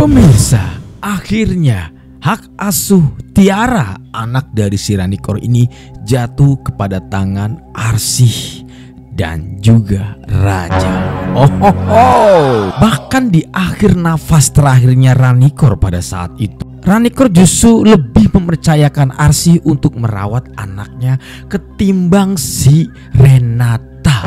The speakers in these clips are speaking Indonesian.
Pemirsa, akhirnya hak asuh Tiara, anak dari si Ranikor ini, jatuh kepada tangan Arsy dan juga Raja. Bahkan di akhir nafas terakhirnya Ranikor pada saat itu, Ranikor justru lebih mempercayakan Arsy untuk merawat anaknya ketimbang si Renata.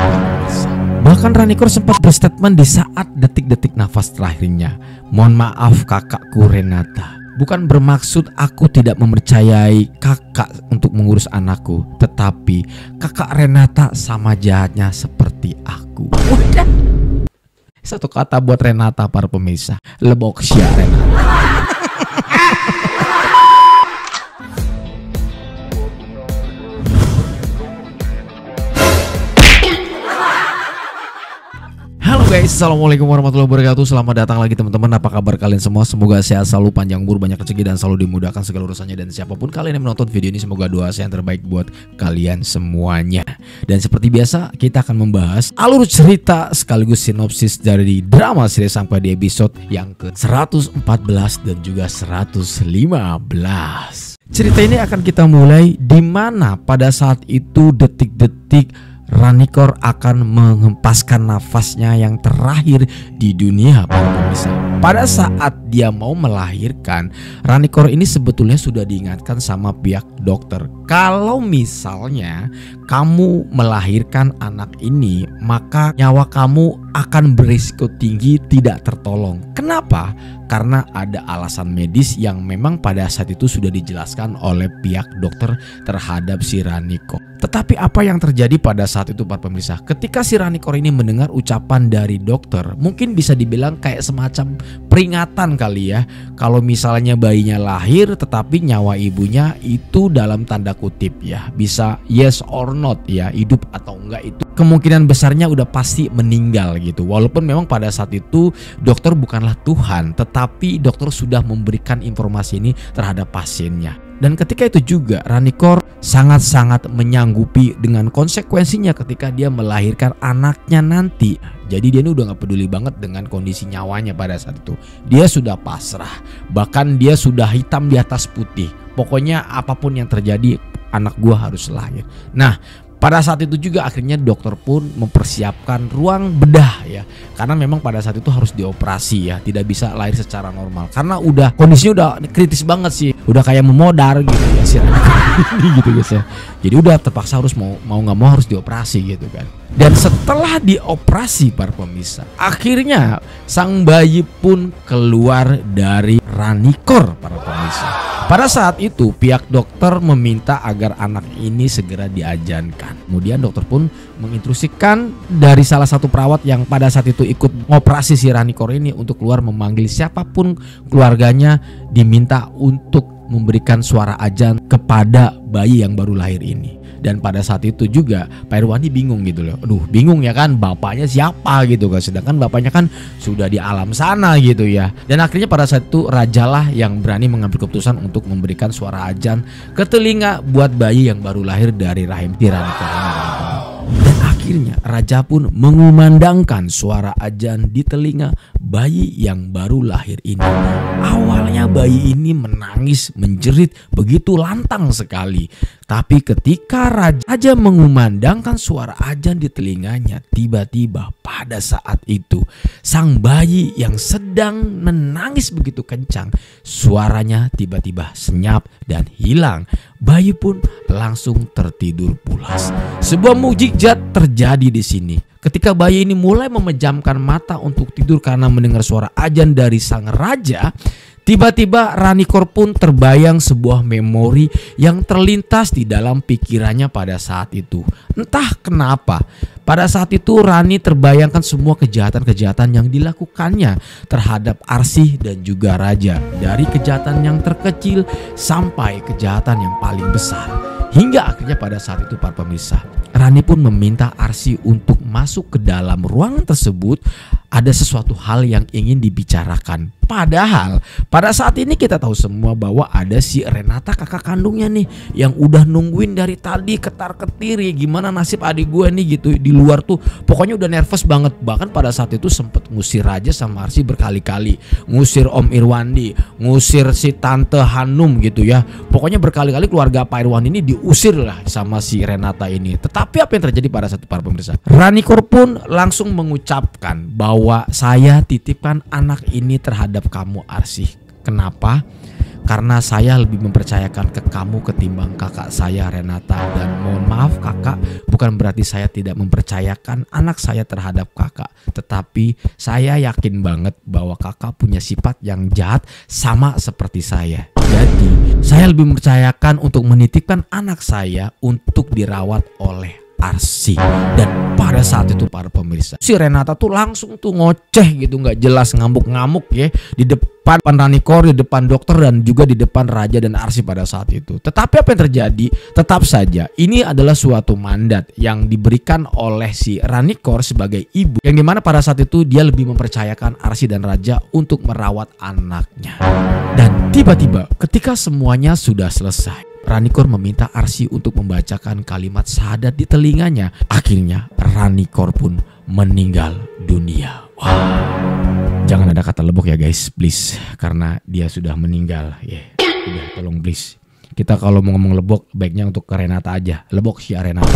Bahkan Ranikor sempat berstatement di saat detik-detik nafas terakhirnya, "Mohon maaf kakakku Renata, bukan bermaksud aku tidak mempercayai kakak untuk mengurus anakku, tetapi kakak Renata sama jahatnya seperti aku." Udah. Satu kata buat Renata para pemirsa, leboksia Renata. Halo guys, assalamualaikum warahmatullahi wabarakatuh. Selamat datang lagi teman-teman. Apa kabar kalian semua? Semoga sehat selalu, panjang umur, banyak rezeki, dan selalu dimudahkan segala urusannya. Dan siapapun kalian yang menonton video ini, semoga doa saya yang terbaik buat kalian semuanya. Dan seperti biasa, kita akan membahas alur cerita sekaligus sinopsis dari drama series sampai di episode yang ke 114 dan juga 115. Cerita ini akan kita mulai di mana pada saat itu detik-detik Ranikor akan menghempaskan nafasnya yang terakhir di dunia para pemirsa. Pada saat dia mau melahirkan, Ranikor ini sebetulnya sudah diingatkan sama pihak dokter, kalau misalnya kamu melahirkan anak ini, maka nyawa kamu akan berisiko tinggi tidak tertolong. Kenapa? Karena ada alasan medis yang memang pada saat itu sudah dijelaskan oleh pihak dokter terhadap si Ranikor. Tetapi apa yang terjadi pada saat itu para pemirsa? Ketika si Ranikor ini mendengar ucapan dari dokter, mungkin bisa dibilang kayak semacam peringatan kali ya, kalau misalnya bayinya lahir tetapi nyawa ibunya itu dalam tanda kutip ya, bisa yes or not ya, hidup atau enggak, itu kemungkinan besarnya udah pasti meninggal gitu. Walaupun memang pada saat itu dokter bukanlah Tuhan, tetapi dokter sudah memberikan informasi ini terhadap pasiennya. Dan ketika itu juga Ranikor sangat-sangat menyanggupi dengan konsekuensinya ketika dia melahirkan anaknya nanti. Jadi dia ini udah gak peduli banget dengan kondisi nyawanya pada saat itu. Dia sudah pasrah, bahkan dia sudah hitam di atas putih. Pokoknya apapun yang terjadi, anak gua harus lahir. Nah, pada saat itu juga akhirnya dokter pun mempersiapkan ruang bedah ya, karena memang pada saat itu harus dioperasi ya, tidak bisa lahir secara normal karena udah kondisinya udah kritis banget sih, udah kayak memodar gitu ya si gitu guys ya. Jadi udah terpaksa harus mau nggak mau harus dioperasi gitu kan. Dan setelah dioperasi para pemirsa, akhirnya sang bayi pun keluar dari Ranikor para pemirsa. Pada saat itu pihak dokter meminta agar anak ini segera diajankan. Kemudian dokter pun menginstruksikan dari salah satu perawat yang pada saat itu ikut ngoperasi si Ranikor ini untuk keluar memanggil siapapun keluarganya, diminta untuk memberikan suara azan kepada bayi yang baru lahir ini. Dan pada saat itu juga Pak Irwandi bingung gitu loh. Aduh, bingung ya kan, bapaknya siapa gitu kan. Sedangkan bapaknya kan sudah di alam sana gitu ya. Dan akhirnya pada saat itu rajalah yang berani mengambil keputusan untuk memberikan suara azan ke telinga buat bayi yang baru lahir dari rahim Ranikor. Dan akhirnya raja pun mengumandangkan suara azan di telinga bayi yang baru lahir ini. Awalnya bayi ini menangis, menjerit begitu lantang sekali. Tapi ketika raja mengumandangkan suara azan di telinganya, tiba-tiba pada saat itu sang bayi yang sedang menangis begitu kencang, suaranya tiba-tiba senyap dan hilang. Bayi pun langsung tertidur pulas. Sebuah mukjizat terjadi di sini. Ketika bayi ini mulai memejamkan mata untuk tidur karena mendengar suara azan dari sang raja, tiba-tiba Ranikor pun terbayang sebuah memori yang terlintas di dalam pikirannya pada saat itu. Entah kenapa, pada saat itu Rani terbayangkan semua kejahatan-kejahatan yang dilakukannya terhadap Arsy dan juga Raja. Dari kejahatan yang terkecil sampai kejahatan yang paling besar. Hingga akhirnya pada saat itu para pemirsa, Rani pun meminta Arsy untuk masuk ke dalam ruangan tersebut. Ada sesuatu hal yang ingin dibicarakan Padahal pada saat ini kita tahu semua bahwa ada si Renata kakak kandungnya nih yang udah nungguin dari tadi ketar-ketiri gimana nasib adik gue nih gitu di luar tuh. Pokoknya udah nervous banget. Bahkan pada saat itu sempet ngusir Raja sama Arsy berkali-kali, ngusir Om Irwandi, ngusir si Tante Hanum gitu ya. Pokoknya berkali-kali keluarga Pak Irwandi ini diusir lah sama si Renata ini. Tetapi apa yang terjadi pada saat itu para pemirsa? Ranikor pun langsung mengucapkan bahwa saya titipkan anak ini terhadap kamu Arsy. Kenapa? Karena saya lebih mempercayakan ke kamu ketimbang kakak saya Renata. Dan mohon maaf kakak, bukan berarti saya tidak mempercayakan anak saya terhadap kakak. Tetapi saya yakin banget bahwa kakak punya sifat yang jahat sama seperti saya. Jadi saya lebih mempercayakan untuk menitipkan anak saya untuk dirawat oleh Arsy. Dan pada saat itu para pemirsa, si Renata tuh langsung tuh ngoceh gitu, nggak jelas, ngamuk-ngamuk ya di depan Ranikor, di depan dokter dan juga di depan Raja dan Arsy pada saat itu. Tetapi apa yang terjadi? Tetap saja ini adalah suatu mandat yang diberikan oleh si Ranikor sebagai ibu, yang dimana pada saat itu dia lebih mempercayakan Arsy dan Raja untuk merawat anaknya. Dan tiba-tiba ketika semuanya sudah selesai, Ranikor meminta Arsy untuk membacakan kalimat syahadat di telinganya. Akhirnya Ranikor pun meninggal dunia. Wah, jangan ada kata lebok ya guys, please, karena dia sudah meninggal. Udah, tolong please. Kita kalau mau ngomong lebok baiknya untuk ke Renata aja. Lebok si Renata.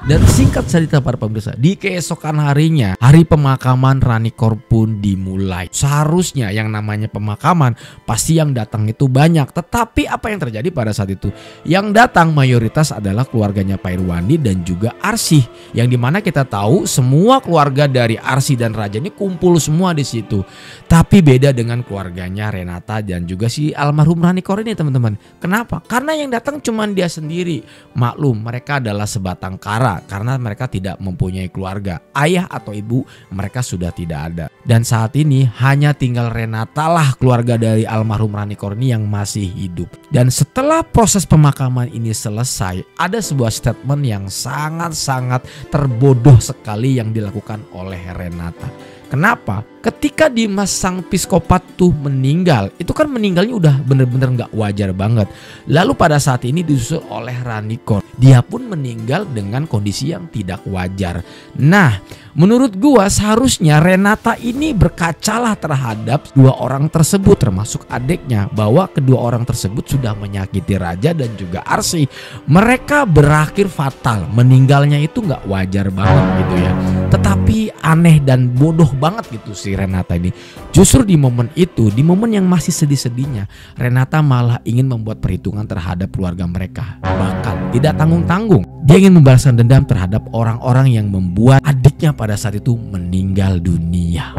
Dan singkat cerita para pemirsa, di keesokan harinya hari pemakaman Ranikor pun dimulai. Seharusnya yang namanya pemakaman pasti yang datang itu banyak. Tetapi apa yang terjadi pada saat itu? Yang datang mayoritas adalah keluarganya Pak Irwandi dan juga Arsy. Yang dimana kita tahu semua keluarga dari Arsy dan Raja ini kumpul semua di situ. Tapi beda dengan keluarganya Renata dan juga si almarhum Ranikor ini teman-teman. Kenapa? Karena yang datang cuma dia sendiri. Maklum mereka adalah sebatang kara. Karena mereka tidak mempunyai keluarga, ayah atau ibu mereka sudah tidak ada. Dan saat ini hanya tinggal Renata lah keluarga dari almarhum Ranikor ini yang masih hidup. Dan setelah proses pemakaman ini selesai, ada sebuah statement yang sangat-sangat terbodoh sekali yang dilakukan oleh Renata. Kenapa? Ketika Dimas sang psikopat tuh meninggal, itu kan meninggalnya udah bener-bener gak wajar banget. Lalu pada saat ini disusul oleh Ranikor, dia pun meninggal dengan kondisi yang tidak wajar. Nah, menurut gua seharusnya Renata ini berkacalah terhadap dua orang tersebut termasuk adiknya, bahwa kedua orang tersebut sudah menyakiti Raja dan juga Arsy. Mereka berakhir fatal, meninggalnya itu gak wajar banget gitu ya. Tetapi aneh dan bodoh banget gitu si Renata ini. Justru di momen itu, di momen yang masih sedih-sedihnya, Renata malah ingin membuat perhitungan terhadap keluarga mereka. Bahkan tidak tanggung-tanggung, dia ingin membalaskan dendam terhadap orang-orang yang membuat adiknya pada saat itu meninggal dunia.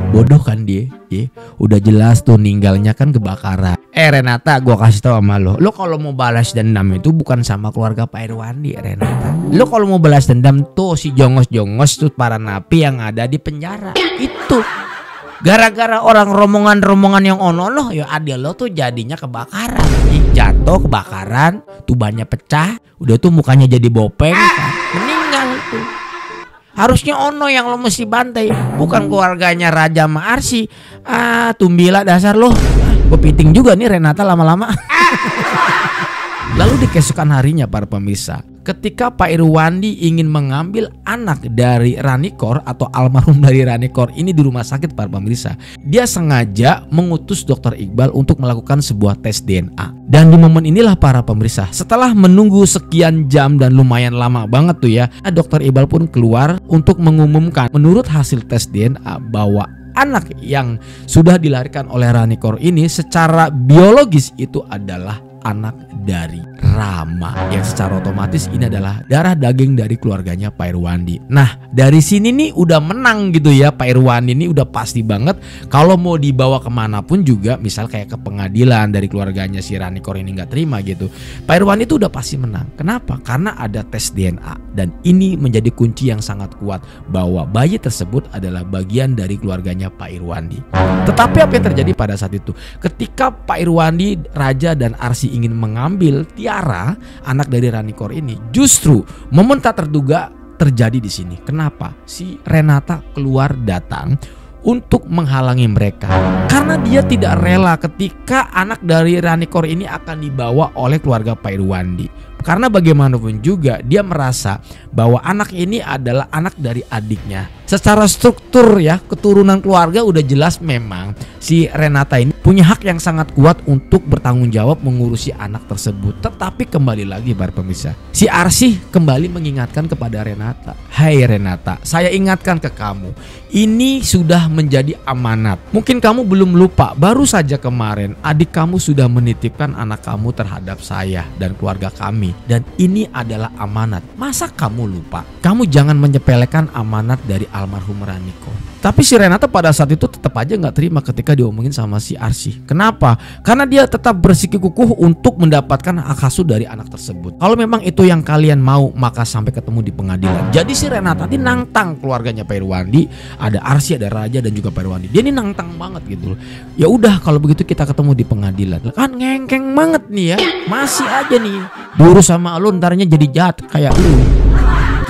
Bodoh kan dia, udah jelas tuh ninggalnya kan kebakaran. Renata, gua kasih tau sama lo kalau mau balas dendam itu bukan sama keluarga Pak Irwandi, Renata. Lo kalau mau balas dendam tuh si jongos-jongos tuh para napi yang ada di penjara. Itu gara-gara orang rombongan-rombongan yang ono ya adil lo tuh jadinya kebakaran. Jatuh kebakaran, tubannya pecah, udah tuh mukanya jadi bopeng kan. Meninggal tuh. Harusnya ono yang lo mesti bantai, bukan keluarganya Raja sama Arsy. Tumbila dasar lo. Gue piting juga nih Renata lama-lama. Lalu di keesokan harinya para pemirsa, ketika Pak Irwandi ingin mengambil anak dari Ranikor atau almarhum dari Ranikor ini di rumah sakit para pemirsa, dia sengaja mengutus Dr. Iqbal untuk melakukan sebuah tes DNA. Dan di momen inilah para pemirsa, setelah menunggu sekian jam dan lumayan lama banget tuh ya, Dr. Iqbal pun keluar untuk mengumumkan menurut hasil tes DNA bahwa anak yang sudah dilahirkan oleh Ranikor ini secara biologis itu adalah anak dari Rama, yang secara otomatis ini adalah darah daging dari keluarganya Pak Irwandi. Nah dari sini nih udah menang gitu ya, Pak Irwandi ini udah pasti banget kalau mau dibawa kemanapun juga, misal kayak ke pengadilan dari keluarganya si Ranikor ini nggak terima gitu, Pak Irwandi itu udah pasti menang. Kenapa? Karena ada tes DNA dan ini menjadi kunci yang sangat kuat bahwa bayi tersebut adalah bagian dari keluarganya Pak Irwandi. Tetapi apa yang terjadi pada saat itu? Ketika Pak Irwandi, Raja dan Arsy ingin mengambil Tiara, anak dari Ranikor ini, justru momen tak terduga terjadi di sini. Kenapa? Si Renata keluar datang untuk menghalangi mereka. Karena dia tidak rela ketika anak dari Ranikor ini akan dibawa oleh keluarga Pak Irwandi. Karena bagaimanapun juga dia merasa bahwa anak ini adalah anak dari adiknya. Secara struktur ya, keturunan keluarga udah jelas memang si Renata ini punya hak yang sangat kuat untuk bertanggung jawab mengurusi anak tersebut. Tetapi kembali lagi para pemirsa, si Arsy kembali mengingatkan kepada Renata, "Hai Renata, saya ingatkan ke kamu, ini sudah menjadi amanat. Mungkin kamu belum lupa, baru saja kemarin adik kamu sudah menitipkan anak kamu terhadap saya dan keluarga kami. Dan ini adalah amanat. Masa kamu lupa? Kamu jangan menyepelekan amanat dari almarhum Ranikor." Tapi si Renata pada saat itu tetap aja nggak terima ketika diomongin sama si Arsy. Kenapa? Karena dia tetap bersikukuh untuk mendapatkan hak asuh dari anak tersebut. Kalau memang itu yang kalian mau, maka sampai ketemu di pengadilan. Jadi si Renata ini nantang keluarganya Pak Irwandi, ada Arsy, ada Raja dan juga Pak Irwandi. Dia ini nantang banget gitu loh. Ya udah kalau begitu kita ketemu di pengadilan. Kan ngengkeng banget nih ya. Masih aja nih diurus sama lu, ntarnya jadi jahat kayak lu.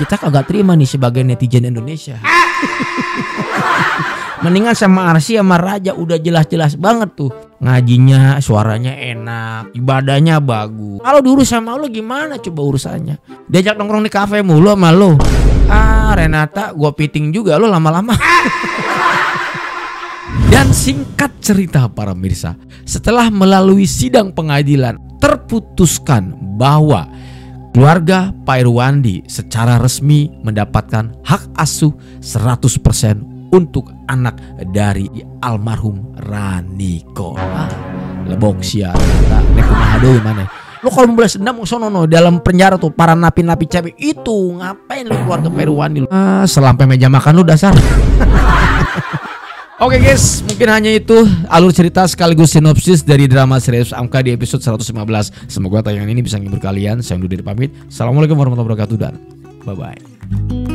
Kita kagak terima nih sebagai netizen Indonesia. Mendingan sama Arsy sama Raja, udah jelas-jelas banget tuh. Ngajinya suaranya enak, ibadahnya bagus. Kalau diurus sama lu gimana coba urusannya? Diajak nongkrong di kafe mulu sama lu. Renata gua piting juga lu lama-lama. Dan singkat cerita para pemirsa, setelah melalui sidang pengadilan, terputuskan bahwa keluarga Pak Irwandi secara resmi mendapatkan hak asuh 100% untuk anak dari almarhum Ranikor. Lebok sia Renata, nek kumaha deui maneh. Lu kalau membalas dendam sono dalam penjara tuh para napi-napi cewek itu, ngapain lu keluarga Pak Irwandi lu? Selampai meja makan lu dasar. Oke guys, mungkin hanya itu alur cerita sekaligus sinopsis dari drama serius Amka di episode 115. Semoga tayangan ini bisa menghibur kalian. Saya undur diri pamit. Assalamualaikum warahmatullahi wabarakatuh dan bye-bye.